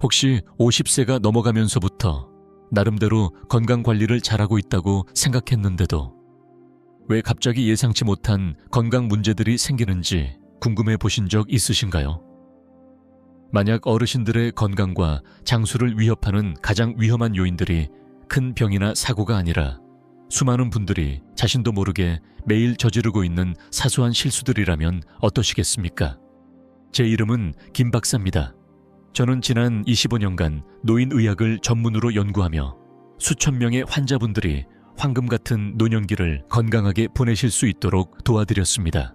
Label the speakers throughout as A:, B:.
A: 혹시 50세가 넘어가면서부터 나름대로 건강관리를 잘하고 있다고 생각했는데도 왜 갑자기 예상치 못한 건강 문제들이 생기는지 궁금해 보신 적 있으신가요? 만약 어르신들의 건강과 장수를 위협하는 가장 위험한 요인들이 큰 병이나 사고가 아니라 수많은 분들이 자신도 모르게 매일 저지르고 있는 사소한 실수들이라면 어떠시겠습니까? 제 이름은 김 박사입니다. 저는 지난 25년간 노인의학을 전문으로 연구하며 수천 명의 환자분들이 황금 같은 노년기를 건강하게 보내실 수 있도록 도와드렸습니다.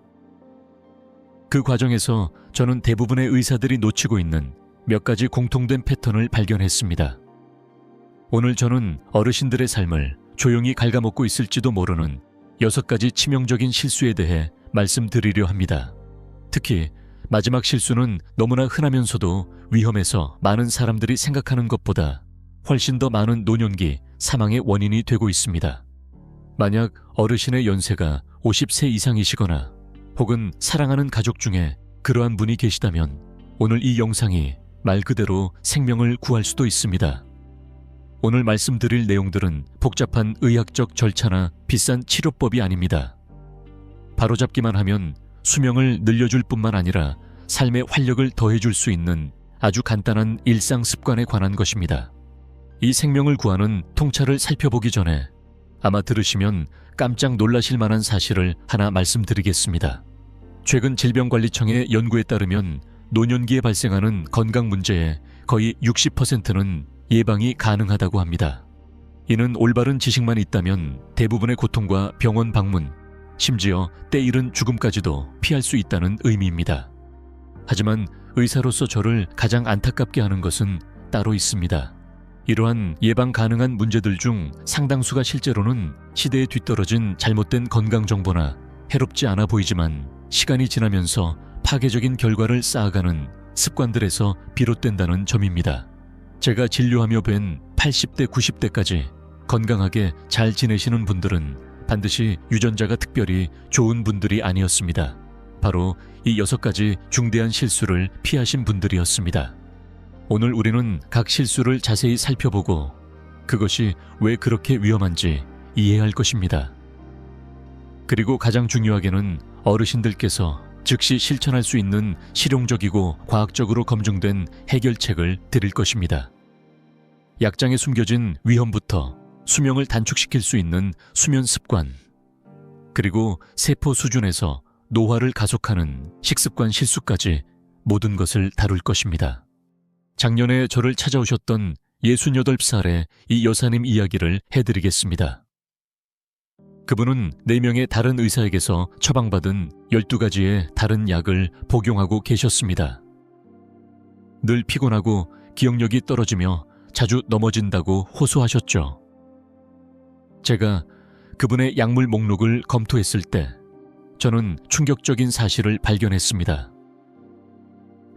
A: 그 과정에서 저는 대부분의 의사들이 놓치고 있는 몇 가지 공통된 패턴을 발견했습니다. 오늘 저는 어르신들의 삶을 조용히 갉아먹고 있을지도 모르는 6가지 치명적인 실수에 대해 말씀드리려 합니다. 특히 마지막 실수는 너무나 흔하면서도 위험해서 많은 사람들이 생각하는 것보다 훨씬 더 많은 노년기 사망의 원인이 되고 있습니다. 만약 어르신의 연세가 50세 이상이시거나 혹은 사랑하는 가족 중에 그러한 분이 계시다면 오늘 이 영상이 말 그대로 생명을 구할 수도 있습니다. 오늘 말씀드릴 내용들은 복잡한 의학적 절차나 비싼 치료법이 아닙니다. 바로잡기만 하면 수명을 늘려줄 뿐만 아니라 삶의 활력을 더해줄 수 있는 아주 간단한 일상 습관에 관한 것입니다. 이 생명을 구하는 통찰을 살펴보기 전에 아마 들으시면 깜짝 놀라실 만한 사실을 하나 말씀드리겠습니다. 최근 질병관리청의 연구에 따르면 노년기에 발생하는 건강 문제의 거의 60%는 예방이 가능하다고 합니다. 이는 올바른 지식만 있다면 대부분의 고통과 병원 방문, 심지어 때이른 죽음까지도 피할 수 있다는 의미입니다. 하지만 의사로서 저를 가장 안타깝게 하는 것은 따로 있습니다. 이러한 예방 가능한 문제들 중 상당수가 실제로는 시대에 뒤떨어진 잘못된 건강 정보나 해롭지 않아 보이지만 시간이 지나면서 파괴적인 결과를 쌓아가는 습관들에서 비롯된다는 점입니다. 제가 진료하며 뵌 80대, 90대까지 건강하게 잘 지내시는 분들은 반드시 유전자가 특별히 좋은 분들이 아니었습니다. 바로 이 6가지 중대한 실수를 피하신 분들이었습니다. 오늘 우리는 각 실수를 자세히 살펴보고 그것이 왜 그렇게 위험한지 이해할 것입니다. 그리고 가장 중요하게는 어르신들께서 즉시 실천할 수 있는 실용적이고 과학적으로 검증된 해결책을 드릴 것입니다. 약장에 숨겨진 위험부터 수명을 단축시킬 수 있는 수면 습관, 그리고 세포 수준에서 노화를 가속하는 식습관 실수까지 모든 것을 다룰 것입니다. 작년에 저를 찾아오셨던 68살의 이 여사님 이야기를 해드리겠습니다. 그분은 4명의 다른 의사에게서 처방받은 12가지의 다른 약을 복용하고 계셨습니다. 늘 피곤하고 기억력이 떨어지며 자주 넘어진다고 호소하셨죠. 제가 그분의 약물 목록을 검토했을 때 저는 충격적인 사실을 발견했습니다.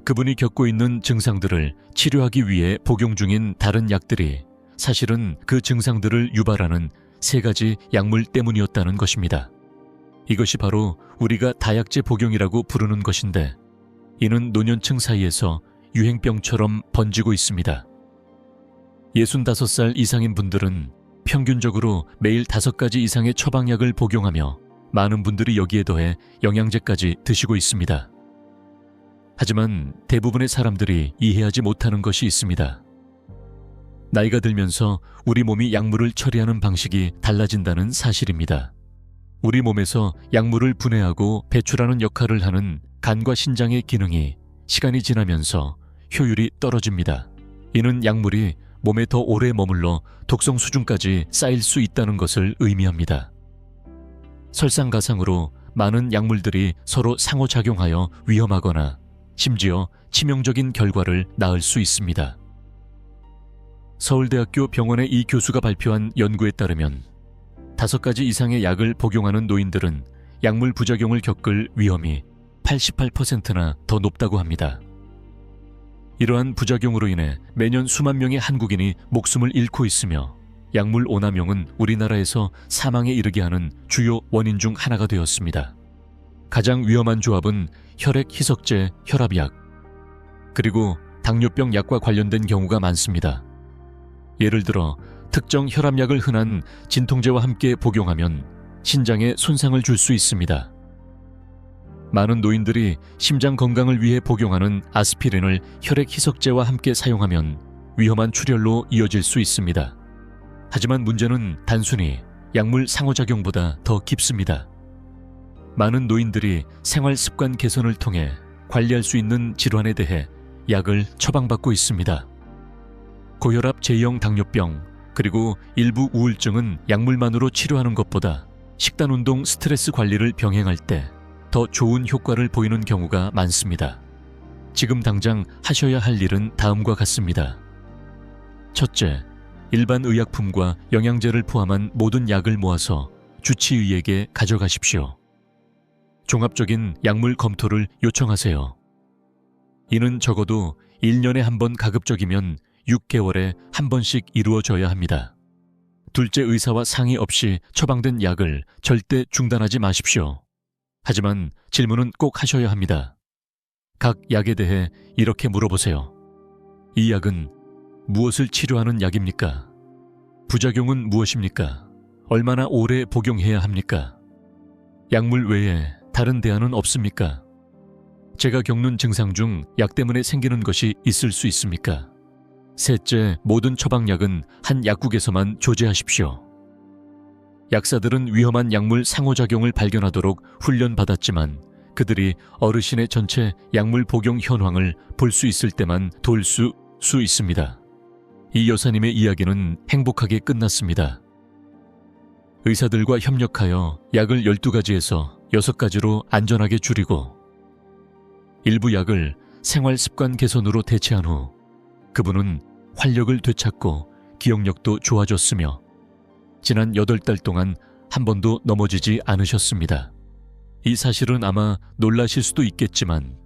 A: 그분이 겪고 있는 증상들을 치료하기 위해 복용 중인 다른 약들이 사실은 그 증상들을 유발하는 3가지 약물 때문이었다는 것입니다. 이것이 바로 우리가 다약제 복용이라고 부르는 것인데 이는 노년층 사이에서 유행병처럼 번지고 있습니다. 65살 이상인 분들은 평균적으로 매일 5가지 이상의 처방약을 복용하며 많은 분들이 여기에 더해 영양제까지 드시고 있습니다. 하지만 대부분의 사람들이 이해하지 못하는 것이 있습니다. 나이가 들면서 우리 몸이 약물을 처리하는 방식이 달라진다는 사실입니다. 우리 몸에서 약물을 분해하고 배출하는 역할을 하는 간과 신장의 기능이 시간이 지나면서 효율이 떨어집니다. 이는 약물이 몸에 더 오래 머물러 독성 수준까지 쌓일 수 있다는 것을 의미합니다. 설상가상으로 많은 약물들이 서로 상호작용하여 위험하거나 심지어 치명적인 결과를 낳을 수 있습니다. 서울대학교 병원의 이 교수가 발표한 연구에 따르면 5가지 이상의 약을 복용하는 노인들은 약물 부작용을 겪을 위험이 88%나 더 높다고 합니다. 이러한 부작용으로 인해 매년 수만 명의 한국인이 목숨을 잃고 있으며 약물 오남용은 우리나라에서 사망에 이르게 하는 주요 원인 중 하나가 되었습니다. 가장 위험한 조합은 혈액 희석제 혈압약, 그리고 당뇨병 약과 관련된 경우가 많습니다. 예를 들어 특정 혈압약을 흔한 진통제와 함께 복용하면 신장에 손상을 줄 수 있습니다. 많은 노인들이 심장 건강을 위해 복용하는 아스피린을 혈액 희석제와 함께 사용하면 위험한 출혈로 이어질 수 있습니다. 하지만 문제는 단순히 약물 상호작용보다 더 깊습니다. 많은 노인들이 생활 습관 개선을 통해 관리할 수 있는 질환에 대해 약을 처방받고 있습니다. 고혈압 제2형 당뇨병, 그리고 일부 우울증은 약물만으로 치료하는 것보다 식단, 운동, 스트레스 관리를 병행할 때 더 좋은 효과를 보이는 경우가 많습니다. 지금 당장 하셔야 할 일은 다음과 같습니다. 첫째, 일반 의약품과 영양제를 포함한 모든 약을 모아서 주치의에게 가져가십시오. 종합적인 약물 검토를 요청하세요. 이는 적어도 1년에 한 번, 가급적이면 6개월에 한 번씩 이루어져야 합니다. 둘째, 의사와 상의 없이 처방된 약을 절대 중단하지 마십시오. 하지만 질문은 꼭 하셔야 합니다. 각 약에 대해 이렇게 물어보세요. 이 약은 무엇을 치료하는 약입니까? 부작용은 무엇입니까? 얼마나 오래 복용해야 합니까? 약물 외에 다른 대안은 없습니까? 제가 겪는 증상 중 약 때문에 생기는 것이 있을 수 있습니까? 셋째, 모든 처방약은 한 약국에서만 조제하십시오. 약사들은 위험한 약물 상호작용을 발견하도록 훈련받았지만 그들이 어르신의 전체 약물 복용 현황을 볼 수 있을 때만 돌 수 있습니다. 이 여사님의 이야기는 행복하게 끝났습니다. 의사들과 협력하여 약을 12가지에서 6가지로 안전하게 줄이고 일부 약을 생활 습관 개선으로 대체한 후 그분은 활력을 되찾고 기억력도 좋아졌으며 지난 8달 동안 한 번도 넘어지지 않으셨습니다. 이 사실은 아마 놀라실 수도 있겠지만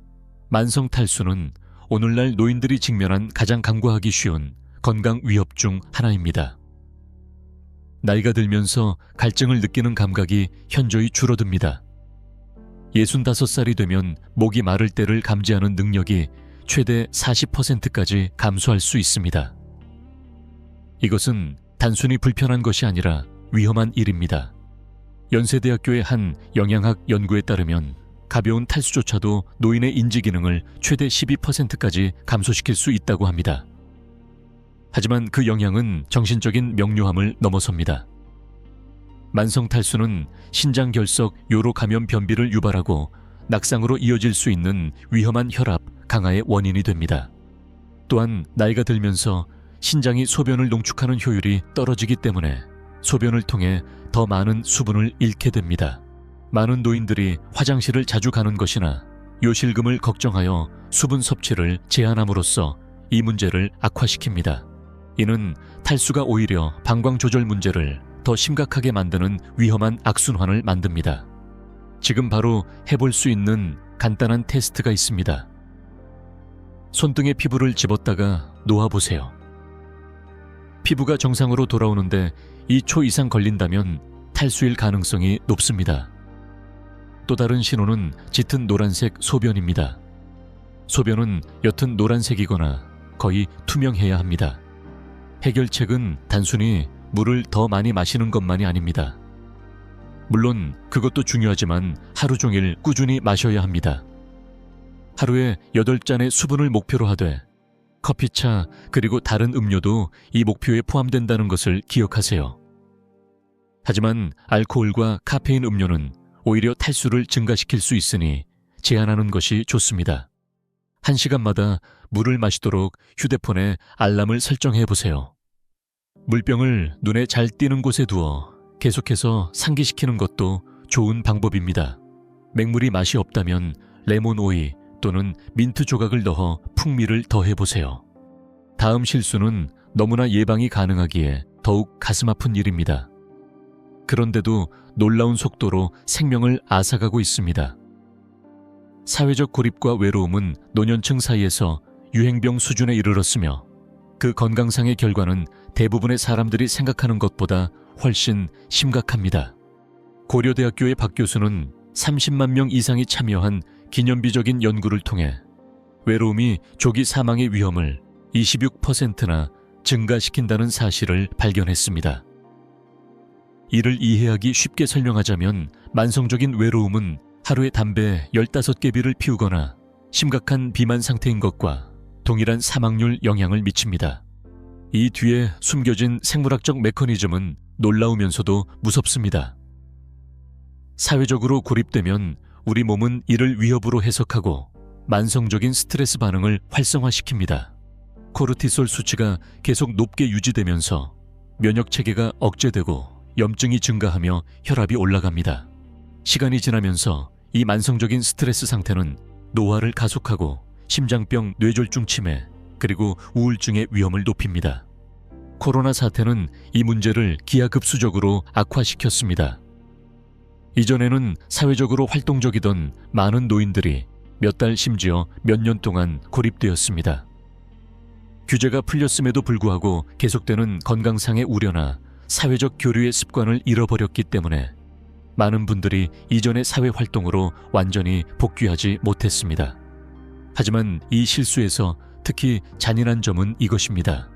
A: 만성 탈수는 오늘날 노인들이 직면한 가장 간과하기 쉬운 건강 위협 중 하나입니다. 나이가 들면서 갈증을 느끼는 감각이 현저히 줄어듭니다. 65살이 되면 목이 마를 때를 감지하는 능력이 최대 40%까지 감소할 수 있습니다. 이것은 단순히 불편한 것이 아니라 위험한 일입니다. 연세대학교의 한 영양학 연구에 따르면 가벼운 탈수조차도 노인의 인지 기능을 최대 12%까지 감소시킬 수 있다고 합니다. 하지만 그 영향은 정신적인 명료함을 넘어섭니다. 만성 탈수는 신장 결석, 요로 감염 변비를 유발하고 낙상으로 이어질 수 있는 위험한 혈압 강화의 원인이 됩니다. 또한 나이가 들면서 신장이 소변을 농축하는 효율이 떨어지기 때문에 소변을 통해 더 많은 수분을 잃게 됩니다. 많은 노인들이 화장실을 자주 가는 것이나 요실금을 걱정하여 수분 섭취를 제한함으로써 이 문제를 악화시킵니다. 이는 탈수가 오히려 방광 조절 문제를 더 심각하게 만드는 위험한 악순환을 만듭니다. 지금 바로 해볼 수 있는 간단한 테스트가 있습니다. 손등에 피부를 집었다가 놓아보세요. 피부가 정상으로 돌아오는데 2초 이상 걸린다면 탈수일 가능성이 높습니다. 또 다른 신호는 짙은 노란색 소변입니다. 소변은 옅은 노란색이거나 거의 투명해야 합니다. 해결책은 단순히 물을 더 많이 마시는 것만이 아닙니다. 물론 그것도 중요하지만 하루 종일 꾸준히 마셔야 합니다. 하루에 8잔의 수분을 목표로 하되 커피차 그리고 다른 음료도 이 목표에 포함된다는 것을 기억하세요. 하지만 알코올과 카페인 음료는 오히려 탈수를 증가시킬 수 있으니 제한하는 것이 좋습니다. 1시간마다 물을 마시도록 휴대폰에 알람을 설정해 보세요. 물병을 눈에 잘 띄는 곳에 두어 계속해서 상기시키는 것도 좋은 방법입니다. 맹물이 맛이 없다면 레몬 오이 또는 민트 조각을 넣어 풍미를 더해보세요. 다음 실수는 너무나 예방이 가능하기에 더욱 가슴 아픈 일입니다. 그런데도 놀라운 속도로 생명을 앗아가고 있습니다. 사회적 고립과 외로움은 노년층 사이에서 유행병 수준에 이르렀으며 그 건강상의 결과는 대부분의 사람들이 생각하는 것보다 훨씬 심각합니다. 고려대학교의 박 교수는 30만 명 이상이 참여한 기념비적인 연구를 통해 외로움이 조기 사망의 위험을 26%나 증가시킨다는 사실을 발견했습니다. 이를 이해하기 쉽게 설명하자면 만성적인 외로움은 하루에 담배 15개비를 피우거나 심각한 비만 상태인 것과 동일한 사망률 영향을 미칩니다. 이 뒤에 숨겨진 생물학적 메커니즘은 놀라우면서도 무섭습니다. 사회적으로 고립되면 우리 몸은 이를 위협으로 해석하고 만성적인 스트레스 반응을 활성화시킵니다. 코르티솔 수치가 계속 높게 유지되면서 면역 체계가 억제되고 염증이 증가하며 혈압이 올라갑니다. 시간이 지나면서 이 만성적인 스트레스 상태는 노화를 가속하고 심장병, 뇌졸중 치매, 그리고 우울증의 위험을 높입니다. 코로나 사태는 이 문제를 기하급수적으로 악화시켰습니다. 이전에는 사회적으로 활동적이던 많은 노인들이 몇 달 심지어 몇 년 동안 고립되었습니다. 규제가 풀렸음에도 불구하고 계속되는 건강상의 우려나 사회적 교류의 습관을 잃어버렸기 때문에 많은 분들이 이전의 사회 활동으로 완전히 복귀하지 못했습니다. 하지만 이 실수에서 특히 잔인한 점은 이것입니다.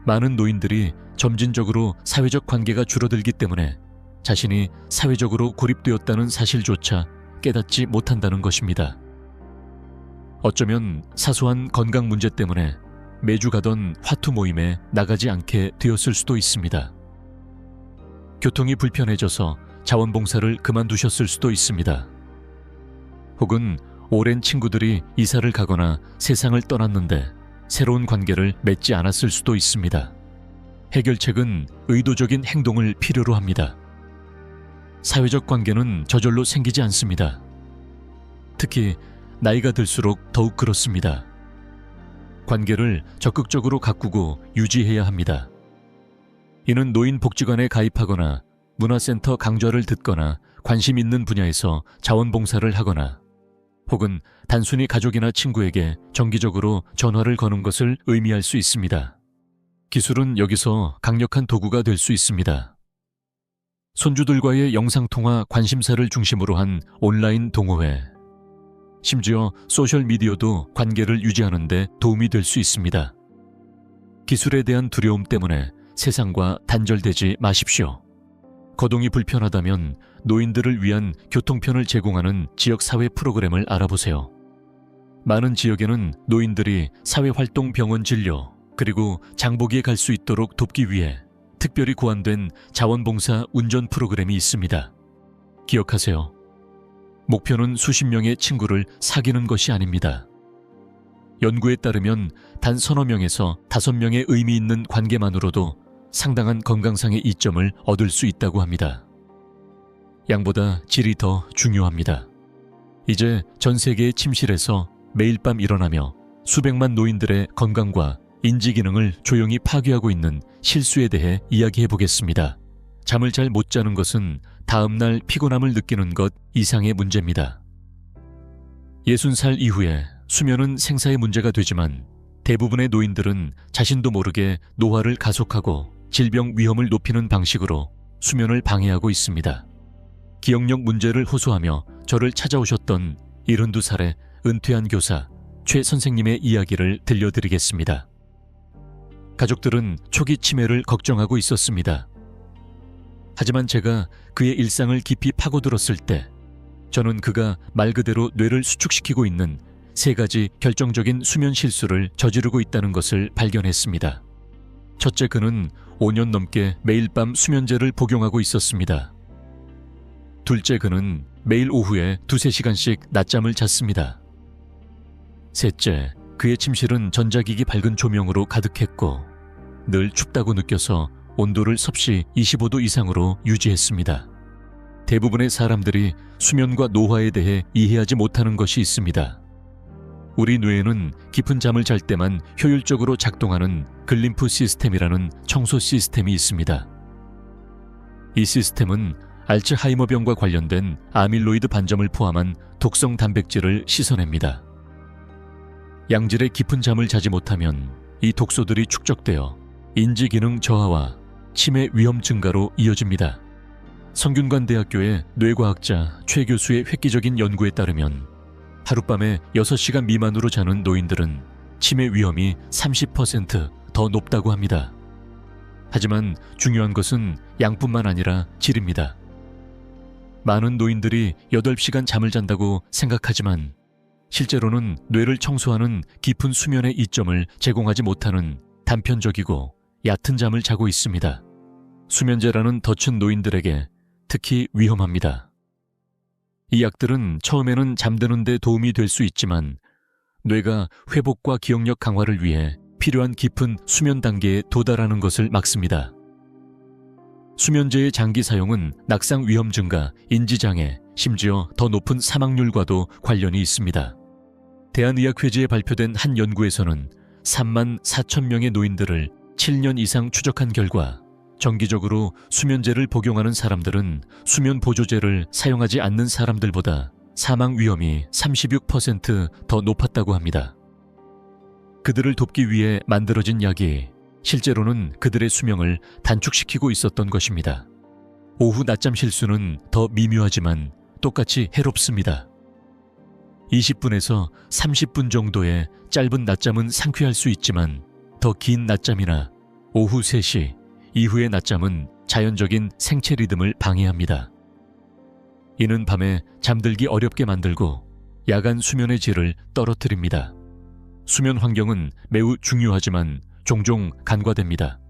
A: 많은 노인들이 점진적으로 사회적 관계가 줄어들기 때문에 자신이 사회적으로 고립되었다는 사실조차 깨닫지 못한다는 것입니다. 어쩌면 사소한 건강 문제 때문에 매주 가던 화투 모임에 나가지 않게 되었을 수도 있습니다. 교통이 불편해져서 자원봉사를 그만두셨을 수도 있습니다. 혹은 오랜 친구들이 이사를 가거나 세상을 떠났는데 새로운 관계를 맺지 않았을 수도 있습니다. 해결책은 의도적인 행동을 필요로 합니다. 사회적 관계는 저절로 생기지 않습니다. 특히 나이가 들수록 더욱 그렇습니다. 관계를 적극적으로 가꾸고 유지해야 합니다. 이는 노인복지관에 가입하거나 문화센터 강좌를 듣거나 관심 있는 분야에서 자원봉사를 하거나 혹은 단순히 가족이나 친구에게 정기적으로 전화를 거는 것을 의미할 수 있습니다. 기술은 여기서 강력한 도구가 될 수 있습니다. 손주들과의 영상통화 관심사를 중심으로 한 온라인 동호회, 심지어 소셜미디어도 관계를 유지하는 데 도움이 될 수 있습니다. 기술에 대한 두려움 때문에 세상과 단절되지 마십시오. 거동이 불편하다면 노인들을 위한 교통편을 제공하는 지역사회 프로그램을 알아보세요. 많은 지역에는 노인들이 사회활동 병원 진료 그리고 장보기에 갈 수 있도록 돕기 위해 특별히 고안된 자원봉사 운전 프로그램이 있습니다. 기억하세요. 목표는 수십 명의 친구를 사귀는 것이 아닙니다. 연구에 따르면 단 서너 명에서 5명의 의미 있는 관계만으로도 상당한 건강상의 이점을 얻을 수 있다고 합니다. 양보다 질이 더 중요합니다. 이제 전 세계의 침실에서 매일 밤 일어나며 수백만 노인들의 건강과 인지 기능을 조용히 파괴하고 있는 실수에 대해 이야기해 보겠습니다. 잠을 잘 못 자는 것은 다음날 피곤함을 느끼는 것 이상의 문제입니다. 60살 이후에 수면은 생사의 문제가 되지만 대부분의 노인들은 자신도 모르게 노화를 가속하고 질병 위험을 높이는 방식으로 수면을 방해하고 있습니다. 기억력 문제를 호소하며 저를 찾아오셨던 72살의 은퇴한 교사 최 선생님의 이야기를 들려드리겠습니다. 가족들은 초기 치매를 걱정하고 있었습니다. 하지만 제가 그의 일상을 깊이 파고들었을 때 저는 그가 말 그대로 뇌를 수축시키고 있는 3가지 결정적인 수면 실수를 저지르고 있다는 것을 발견했습니다. 첫째, 그는 5년 넘게 매일 밤 수면제를 복용하고 있었습니다. 둘째, 그는 매일 오후에 2-3시간씩 낮잠을 잤습니다. 셋째, 그의 침실은 전자기기 밝은 조명으로 가득했고 늘 춥다고 느껴서 온도를 섭씨 25도 이상으로 유지했습니다. 대부분의 사람들이 수면과 노화에 대해 이해하지 못하는 것이 있습니다. 우리 뇌에는 깊은 잠을 잘 때만 효율적으로 작동하는 글림프 시스템이라는 청소 시스템이 있습니다. 이 시스템은 알츠하이머병과 관련된 아밀로이드 반점을 포함한 독성 단백질을 씻어냅니다. 양질의 깊은 잠을 자지 못하면 이 독소들이 축적되어 인지 기능 저하와 치매 위험 증가로 이어집니다. 성균관대학교의 뇌과학자 최 교수의 획기적인 연구에 따르면 하룻밤에 6시간 미만으로 자는 노인들은 치매 위험이 30% 더 높다고 합니다. 하지만 중요한 것은 양뿐만 아니라 질입니다. 많은 노인들이 8시간 잠을 잔다고 생각하지만 실제로는 뇌를 청소하는 깊은 수면의 이점을 제공하지 못하는 단편적이고 얕은 잠을 자고 있습니다. 수면제라는 덫은 노인들에게 특히 위험합니다. 이 약들은 처음에는 잠드는 데 도움이 될 수 있지만 뇌가 회복과 기억력 강화를 위해 필요한 깊은 수면 단계에 도달하는 것을 막습니다. 수면제의 장기 사용은 낙상 위험 증가, 인지장애, 심지어 더 높은 사망률과도 관련이 있습니다. 대한의학회지에 발표된 한 연구에서는 3만 4천 명의 노인들을 7년 이상 추적한 결과 정기적으로 수면제를 복용하는 사람들은 수면 보조제를 사용하지 않는 사람들보다 사망 위험이 36% 더 높았다고 합니다. 그들을 돕기 위해 만들어진 약이 실제로는 그들의 수명을 단축시키고 있었던 것입니다. 오후 낮잠 실수는 더 미묘하지만 똑같이 해롭습니다. 20분에서 30분 정도의 짧은 낮잠은 상쾌할 수 있지만 더 긴 낮잠이나 오후 3시 이후의 낮잠은 자연적인 생체 리듬을 방해합니다. 이는 밤에 잠들기 어렵게 만들고 야간 수면의 질을 떨어뜨립니다. 수면 환경은 매우 중요하지만 종종 간과됩니다.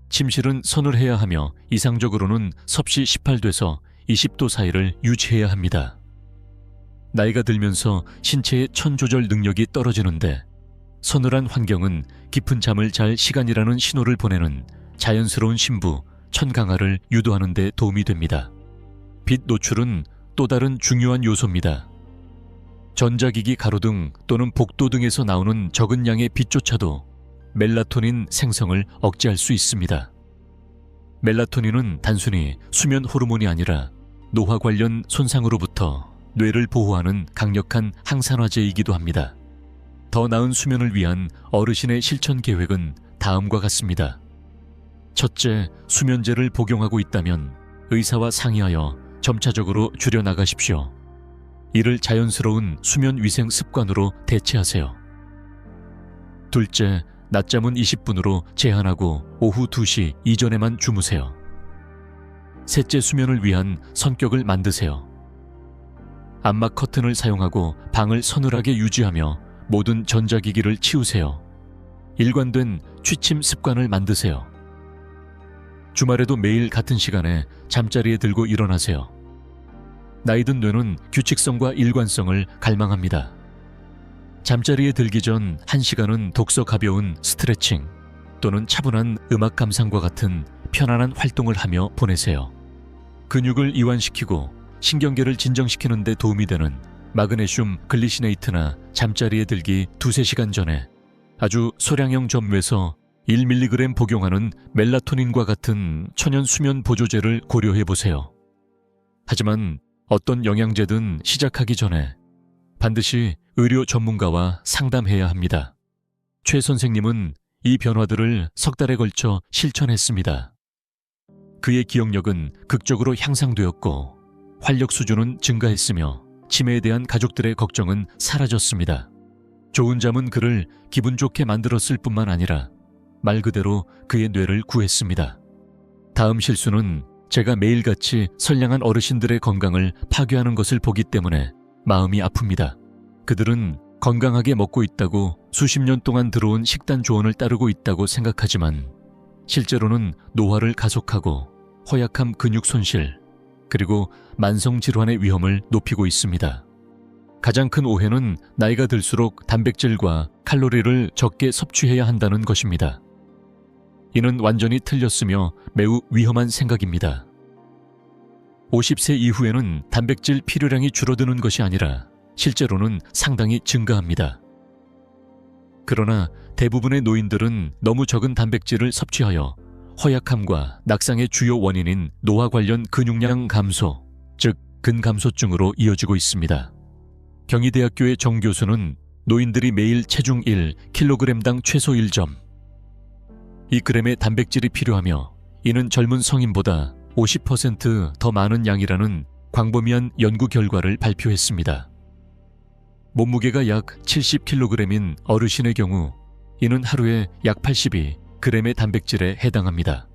A: 침실은 서늘해야 하며 이상적으로는 섭씨 18도에서 20도 사이를 유지해야 합니다. 나이가 들면서 신체의 천 조절 능력이 떨어지는데 서늘한 환경은 깊은 잠을 잘 시간이라는 신호를 보내는 자연스러운 심부, 천 강화를 유도하는 데 도움이 됩니다. 빛 노출은 또 다른 중요한 요소입니다. 전자기기 가로등 또는 복도 등에서 나오는 적은 양의 빛조차도 멜라토닌 생성을 억제할 수 있습니다. 멜라토닌은 단순히 수면 호르몬이 아니라 노화 관련 손상으로부터 뇌를 보호하는 강력한 항산화제이기도 합니다. 더 나은 수면을 위한 어르신의 실천 계획은 다음과 같습니다. 첫째, 수면제를 복용하고 있다면 의사와 상의하여 점차적으로 줄여나가십시오. 이를 자연스러운 수면 위생 습관으로 대체하세요. 둘째, 낮잠은 20분으로 제한하고 오후 2시 이전에만 주무세요. 셋째, 수면을 위한 성격을 만드세요. 암막 커튼을 사용하고 방을 서늘하게 유지하며 모든 전자기기를 치우세요. 일관된 취침 습관을 만드세요. 주말에도 매일 같은 시간에 잠자리에 들고 일어나세요. 나이든 뇌는 규칙성과 일관성을 갈망합니다. 잠자리에 들기 전 1시간은 독서 가벼운 스트레칭 또는 차분한 음악 감상과 같은 편안한 활동을 하며 보내세요. 근육을 이완시키고 신경계를 진정시키는 데 도움이 되는 마그네슘 글리시네이트나 잠자리에 들기 2-3시간 전에 아주 소량형 점유해서 1mg 복용하는 멜라토닌과 같은 천연 수면 보조제를 고려해 보세요. 하지만 어떤 영양제든 시작하기 전에 반드시 의료 전문가와 상담해야 합니다. 최 선생님은 이 변화들을 석 달에 걸쳐 실천했습니다. 그의 기억력은 극적으로 향상되었고 활력 수준은 증가했으며 치매에 대한 가족들의 걱정은 사라졌습니다. 좋은 잠은 그를 기분 좋게 만들었을 뿐만 아니라 말 그대로 그의 뇌를 구했습니다. 다음 실수는 제가 매일같이 선량한 어르신들의 건강을 파괴하는 것을 보기 때문에 마음이 아픕니다. 그들은 건강하게 먹고 있다고 수십 년 동안 들어온 식단 조언을 따르고 있다고 생각하지만 실제로는 노화를 가속하고 허약함, 근육 손실, 그리고 만성질환의 위험을 높이고 있습니다. 가장 큰 오해는 나이가 들수록 단백질과 칼로리를 적게 섭취해야 한다는 것입니다. 이는 완전히 틀렸으며 매우 위험한 생각입니다. 50세 이후에는 단백질 필요량이 줄어드는 것이 아니라 실제로는 상당히 증가합니다. 그러나 대부분의 노인들은 너무 적은 단백질을 섭취하여 허약함과 낙상의 주요 원인인 노화 관련 근육량 감소, 즉 근감소증으로 이어지고 있습니다. 경희대학교의 정 교수는 노인들이 매일 체중 1kg당 최소 1점, 2g의 단백질이 필요하며 이는 젊은 성인보다 50% 더 많은 양이라는 광범위한 연구 결과를 발표했습니다. 몸무게가 약 70kg인 어르신의 경우 이는 하루에 약 82g의 단백질에 해당합니다.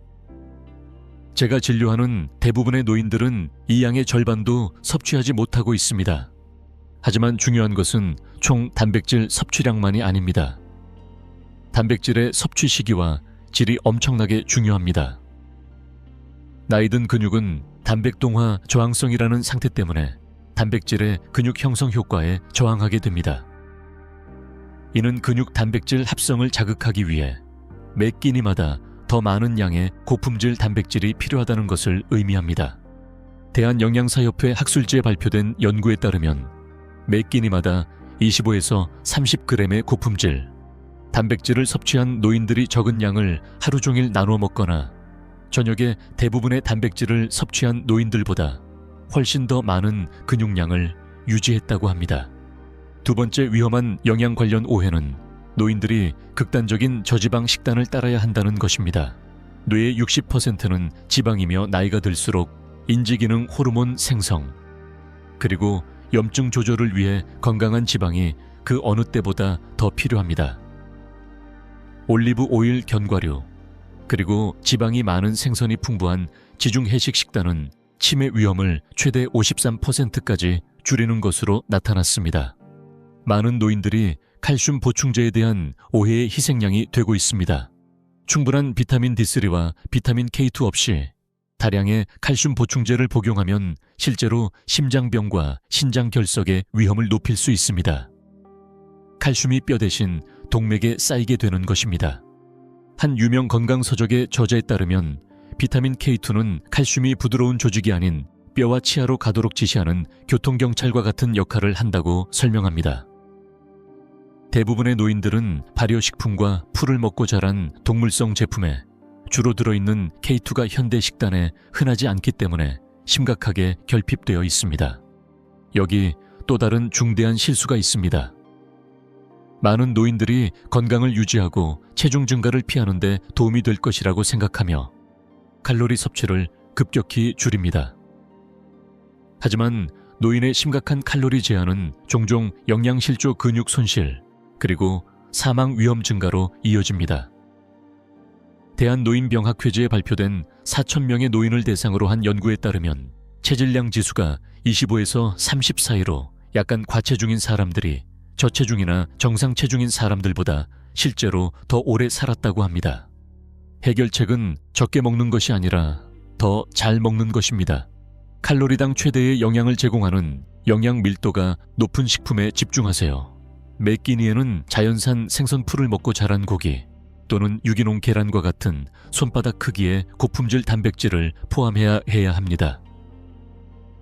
A: 제가 진료하는 대부분의 노인들은 이 양의 절반도 섭취하지 못하고 있습니다. 하지만 중요한 것은 총 단백질 섭취량만이 아닙니다. 단백질의 섭취 시기와 질이 엄청나게 중요합니다. 나이 든 근육은 단백동화 저항성이라는 상태 때문에 단백질의 근육 형성 효과에 저항하게 됩니다. 이는 근육 단백질 합성을 자극하기 위해 매 끼니마다 더 많은 양의 고품질 단백질이 필요하다는 것을 의미합니다. 대한영양사협회 학술지에 발표된 연구에 따르면 매 끼니마다 25에서 30g의 고품질 단백질을 섭취한 노인들이 적은 양을 하루 종일 나눠 먹거나 저녁에 대부분의 단백질을 섭취한 노인들보다 훨씬 더 많은 근육량을 유지했다고 합니다. 두 번째 위험한 영양 관련 오해는 노인들이 극단적인 저지방 식단을 따라야 한다는 것입니다. 뇌의 60%는 지방이며 나이가 들수록 인지기능 호르몬 생성, 그리고 염증 조절을 위해 건강한 지방이 그 어느 때보다 더 필요합니다. 올리브 오일 견과류, 그리고 지방이 많은 생선이 풍부한 지중 해식 식단은 치매 위험을 최대 53%까지 줄이는 것으로 나타났습니다. 많은 노인들이 칼슘 보충제에 대한 오해의 희생양이 되고 있습니다. 충분한 비타민 D3와 비타민 K2 없이 다량의 칼슘 보충제를 복용하면 실제로 심장병과 신장결석의 위험을 높일 수 있습니다. 칼슘이 뼈 대신 동맥에 쌓이게 되는 것입니다. 한 유명 건강서적의 저자에 따르면 비타민 K2는 칼슘이 부드러운 조직이 아닌 뼈와 치아로 가도록 지시하는 교통경찰과 같은 역할을 한다고 설명합니다. 대부분의 노인들은 발효식품과 풀을 먹고 자란 동물성 제품에 주로 들어있는 K2가 현대 식단에 흔하지 않기 때문에 심각하게 결핍되어 있습니다. 여기 또 다른 중대한 실수가 있습니다. 많은 노인들이 건강을 유지하고 체중 증가를 피하는 데 도움이 될 것이라고 생각하며 칼로리 섭취를 급격히 줄입니다. 하지만 노인의 심각한 칼로리 제한은 종종 영양실조 근육 손실, 그리고 사망 위험 증가로 이어집니다. 대한노인병학회지에 발표된 4,000명의 노인을 대상으로 한 연구에 따르면 체질량 지수가 25에서 30 사이로 약간 과체중인 사람들이 저체중이나 정상 체중인 사람들보다 실제로 더 오래 살았다고 합니다. 해결책은 적게 먹는 것이 아니라 더 잘 먹는 것입니다. 칼로리당 최대의 영양을 제공하는 영양 밀도가 높은 식품에 집중하세요. 매 끼니에는 자연산 생선풀을 먹고 자란 고기 또는 유기농 계란과 같은 손바닥 크기의 고품질 단백질을 포함해야 합니다.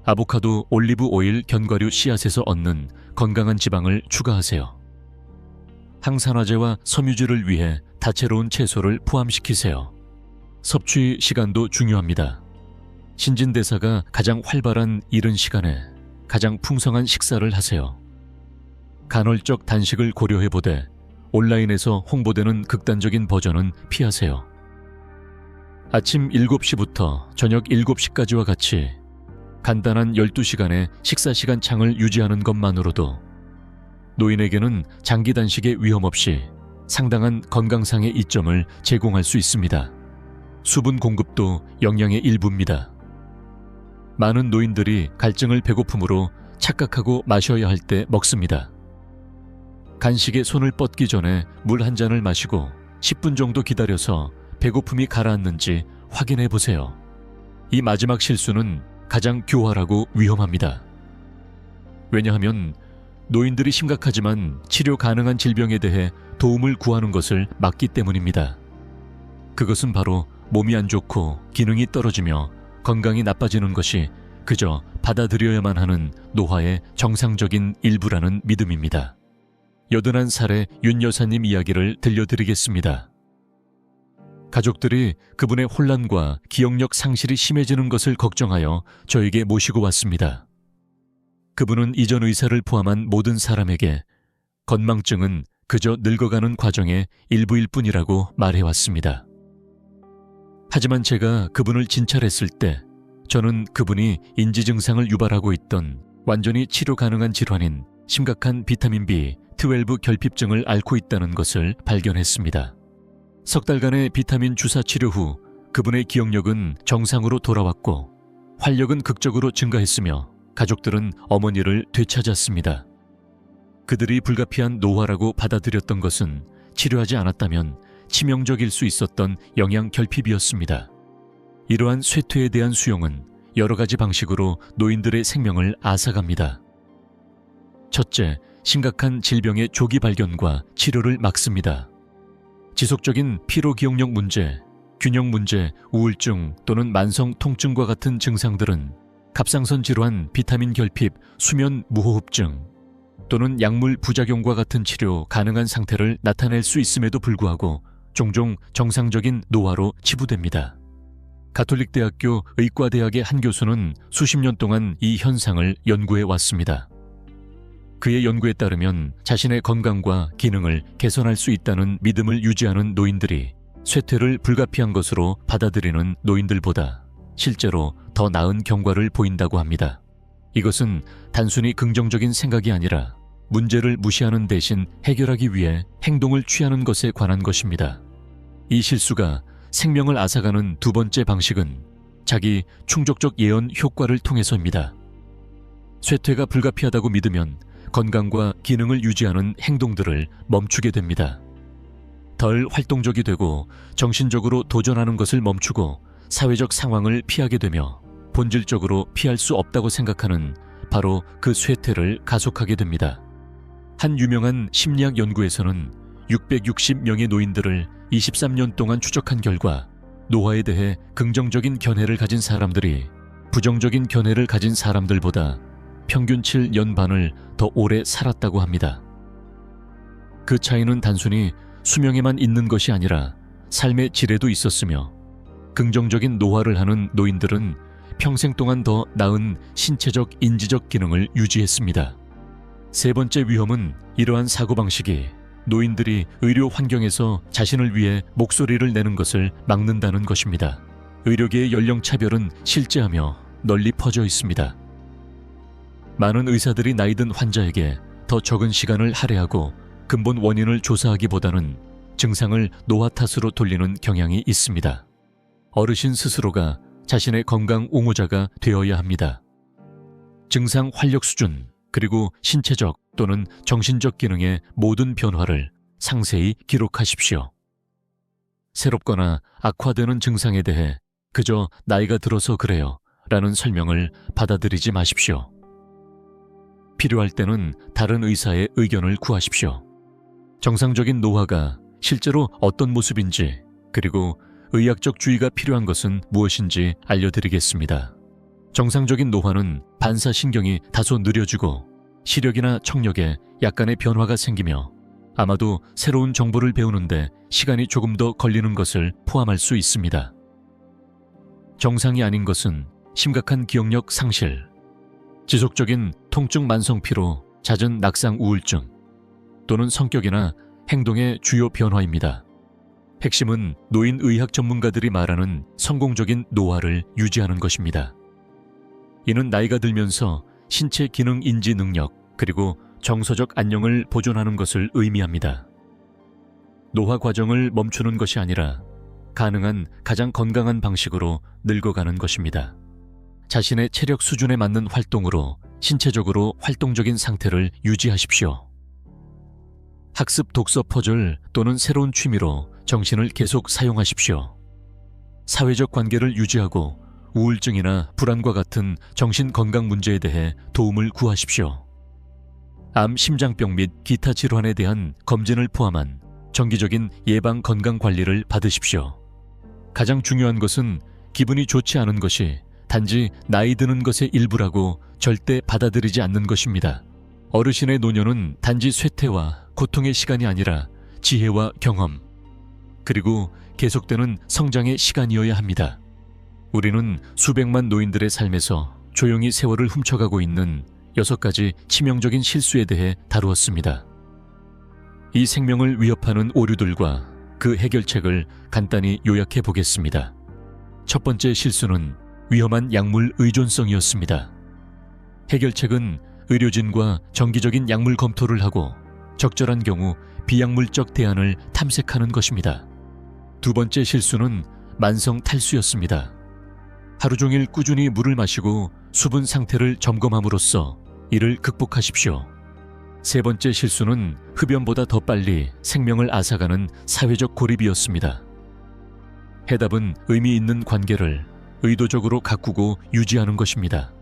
A: 아보카도, 올리브 오일, 견과류 씨앗에서 얻는 건강한 지방을 추가하세요. 항산화제와 섬유질을 위해 다채로운 채소를 포함시키세요. 섭취 시간도 중요합니다. 신진대사가 가장 활발한 이른 시간에 가장 풍성한 식사를 하세요. 간헐적 단식을 고려해보되 온라인에서 홍보되는 극단적인 버전은 피하세요. 아침 7시부터 저녁 7시까지와 같이 간단한 12시간의 식사시간 창을 유지하는 것만으로도 노인에게는 장기 단식의 위험 없이 상당한 건강상의 이점을 제공할 수 있습니다. 수분 공급도 영양의 일부입니다. 많은 노인들이 갈증을 배고픔으로 착각하고 마셔야 할 때 먹습니다. 간식에 손을 뻗기 전에 물 한 잔을 마시고 10분 정도 기다려서 배고픔이 가라앉는지 확인해 보세요. 이 마지막 실수는 가장 교활하고 위험합니다. 왜냐하면 노인들이 심각하지만 치료 가능한 질병에 대해 도움을 구하는 것을 막기 때문입니다. 그것은 바로 몸이 안 좋고 기능이 떨어지며 건강이 나빠지는 것이 그저 받아들여야만 하는 노화의 정상적인 일부라는 믿음입니다. 81살의 윤 여사님 이야기를 들려드리겠습니다. 가족들이 그분의 혼란과 기억력 상실이 심해지는 것을 걱정하여 저에게 모시고 왔습니다. 그분은 이전 의사를 포함한 모든 사람에게 건망증은 그저 늙어가는 과정의 일부일 뿐이라고 말해왔습니다. 하지만 제가 그분을 진찰했을 때 저는 그분이 인지 증상을 유발하고 있던 완전히 치료 가능한 질환인 심각한 비타민 B12 결핍증을 앓고 있다는 것을 발견했습니다. 석 달간의 비타민 주사 치료 후 그분의 기억력은 정상으로 돌아왔고 활력은 극적으로 증가했으며 가족들은 어머니를 되찾았습니다. 그들이 불가피한 노화라고 받아들였던 것은 치료하지 않았다면 치명적일 수 있었던 영양 결핍이었습니다. 이러한 쇠퇴에 대한 수용은 여러 가지 방식으로 노인들의 생명을 앗아갑니다. 첫째, 심각한 질병의 조기 발견과 치료를 막습니다. 지속적인 피로 기억력 문제, 균형 문제, 우울증 또는 만성 통증과 같은 증상들은 갑상선 질환, 비타민 결핍, 수면 무호흡증 또는 약물 부작용과 같은 치료 가능한 상태를 나타낼 수 있음에도 불구하고 종종 정상적인 노화로 치부됩니다. 가톨릭대학교 의과대학의 한 교수는 수십 년 동안 이 현상을 연구해 왔습니다. 그의 연구에 따르면 자신의 건강과 기능을 개선할 수 있다는 믿음을 유지하는 노인들이 쇠퇴를 불가피한 것으로 받아들이는 노인들보다 실제로 더 나은 경과를 보인다고 합니다. 이것은 단순히 긍정적인 생각이 아니라 문제를 무시하는 대신 해결하기 위해 행동을 취하는 것에 관한 것입니다. 이 실수가 생명을 앗아가는 두 번째 방식은 자기 충족적 예언 효과를 통해서입니다. 쇠퇴가 불가피하다고 믿으면 건강과 기능을 유지하는 행동들을 멈추게 됩니다. 덜 활동적이 되고 정신적으로 도전하는 것을 멈추고 사회적 상황을 피하게 되며 본질적으로 피할 수 없다고 생각하는 바로 그 쇠퇴를 가속하게 됩니다. 한 유명한 심리학 연구에서는 660명의 노인들을 23년 동안 추적한 결과 노화에 대해 긍정적인 견해를 가진 사람들이 부정적인 견해를 가진 사람들보다 평균 7년 반을 더 오래 살았다고 합니다. 그 차이는 단순히 수명에만 있는 것이 아니라 삶의 질에도 있었으며 긍정적인 노화를 하는 노인들은 평생 동안 더 나은 신체적, 인지적 기능을 유지했습니다. 세 번째 위험은 이러한 사고방식이 노인들이 의료 환경에서 자신을 위해 목소리를 내는 것을 막는다는 것입니다. 의료계의 연령차별은 실제하며 널리 퍼져 있습니다. 많은 의사들이 나이든 환자에게 더 적은 시간을 할애하고 근본 원인을 조사하기보다는 증상을 노화 탓으로 돌리는 경향이 있습니다. 어르신 스스로가 자신의 건강 옹호자가 되어야 합니다. 증상 활력 수준, 그리고 신체적 또는 정신적 기능의 모든 변화를 상세히 기록하십시오. 새롭거나 악화되는 증상에 대해 그저 나이가 들어서 그래요 라는 설명을 받아들이지 마십시오. 필요할 때는 다른 의사의 의견을 구하십시오. 정상적인 노화가 실제로 어떤 모습인지 그리고 의학적 주의가 필요한 것은 무엇인지 알려드리겠습니다. 정상적인 노화는 반사신경이 다소 느려지고 시력이나 청력에 약간의 변화가 생기며 아마도 새로운 정보를 배우는데 시간이 조금 더 걸리는 것을 포함할 수 있습니다. 정상이 아닌 것은 심각한 기억력 상실, 지속적인 통증 만성피로, 잦은 낙상 우울증 또는 성격이나 행동의 주요 변화입니다. 핵심은 노인 의학 전문가들이 말하는 성공적인 노화를 유지하는 것입니다. 이는 나이가 들면서 신체 기능 인지 능력 그리고 정서적 안녕을 보존하는 것을 의미합니다. 노화 과정을 멈추는 것이 아니라 가능한 가장 건강한 방식으로 늙어가는 것입니다. 자신의 체력 수준에 맞는 활동으로 신체적으로 활동적인 상태를 유지하십시오. 학습 독서 퍼즐 또는 새로운 취미로 정신을 계속 사용하십시오. 사회적 관계를 유지하고 우울증이나 불안과 같은 정신건강 문제에 대해 도움을 구하십시오. 암, 심장병 및 기타 질환에 대한 검진을 포함한 정기적인 예방 건강 관리를 받으십시오. 가장 중요한 것은 기분이 좋지 않은 것이 단지 나이 드는 것의 일부라고 절대 받아들이지 않는 것입니다. 어르신의 노년은 단지 쇠퇴와 고통의 시간이 아니라 지혜와 경험, 그리고 계속되는 성장의 시간이어야 합니다. 우리는 수백만 노인들의 삶에서 조용히 세월을 훔쳐가고 있는 6가지 치명적인 실수에 대해 다루었습니다. 이 생명을 위협하는 오류들과 그 해결책을 간단히 요약해 보겠습니다. 첫 번째 실수는 위험한 약물 의존성이었습니다. 해결책은 의료진과 정기적인 약물 검토를 하고 적절한 경우 비약물적 대안을 탐색하는 것입니다. 두 번째 실수는 만성 탈수였습니다. 하루 종일 꾸준히 물을 마시고 수분 상태를 점검함으로써 이를 극복하십시오. 세 번째 실수는 흡연보다 더 빨리 생명을 앗아가는 사회적 고립이었습니다. 해답은 의미 있는 관계를 의도적으로 가꾸고 유지하는 것입니다.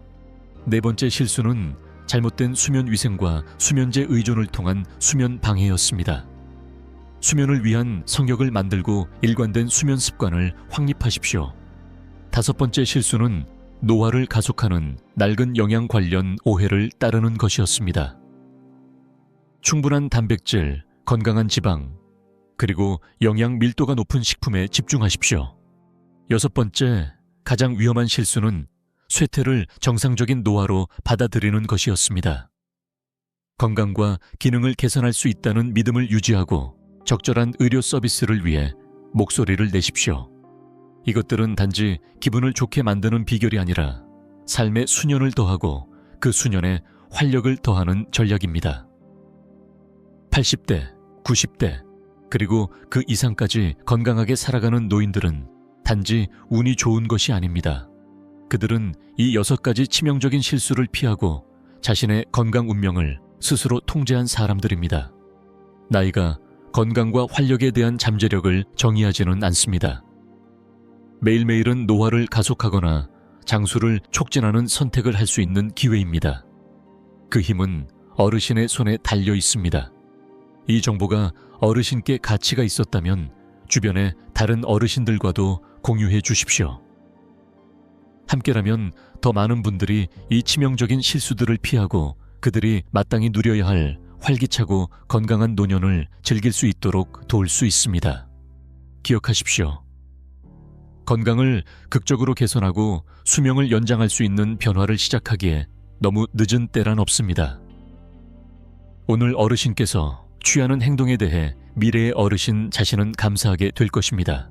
A: 네 번째 실수는 잘못된 수면 위생과 수면제 의존을 통한 수면 방해였습니다. 수면을 위한 성역을 만들고 일관된 수면 습관을 확립하십시오. 다섯 번째 실수는 노화를 가속하는 낡은 영양 관련 오해를 따르는 것이었습니다. 충분한 단백질, 건강한 지방, 그리고 영양 밀도가 높은 식품에 집중하십시오. 여섯 번째, 가장 위험한 실수는 쇠퇴를 정상적인 노화로 받아들이는 것이었습니다. 건강과 기능을 개선할 수 있다는 믿음을 유지하고 적절한 의료 서비스를 위해 목소리를 내십시오. 이것들은 단지 기분을 좋게 만드는 비결이 아니라 삶의 수년을 더하고 그 수년에 활력을 더하는 전략입니다. 80대, 90대, 그리고 그 이상까지 건강하게 살아가는 노인들은 단지 운이 좋은 것이 아닙니다. 그들은 이 6가지 치명적인 실수를 피하고 자신의 건강 운명을 스스로 통제한 사람들입니다. 나이가 건강과 활력에 대한 잠재력을 정의하지는 않습니다. 매일매일은 노화를 가속하거나 장수를 촉진하는 선택을 할 수 있는 기회입니다. 그 힘은 어르신의 손에 달려 있습니다. 이 정보가 어르신께 가치가 있었다면 주변의 다른 어르신들과도 공유해 주십시오. 함께라면 더 많은 분들이 이 치명적인 실수들을 피하고 그들이 마땅히 누려야 할 활기차고 건강한 노년을 즐길 수 있도록 도울 수 있습니다. 기억하십시오. 건강을 극적으로 개선하고 수명을 연장할 수 있는 변화를 시작하기에 너무 늦은 때란 없습니다. 오늘 어르신께서 취하는 행동에 대해 미래의 어르신 자신은 감사하게 될 것입니다.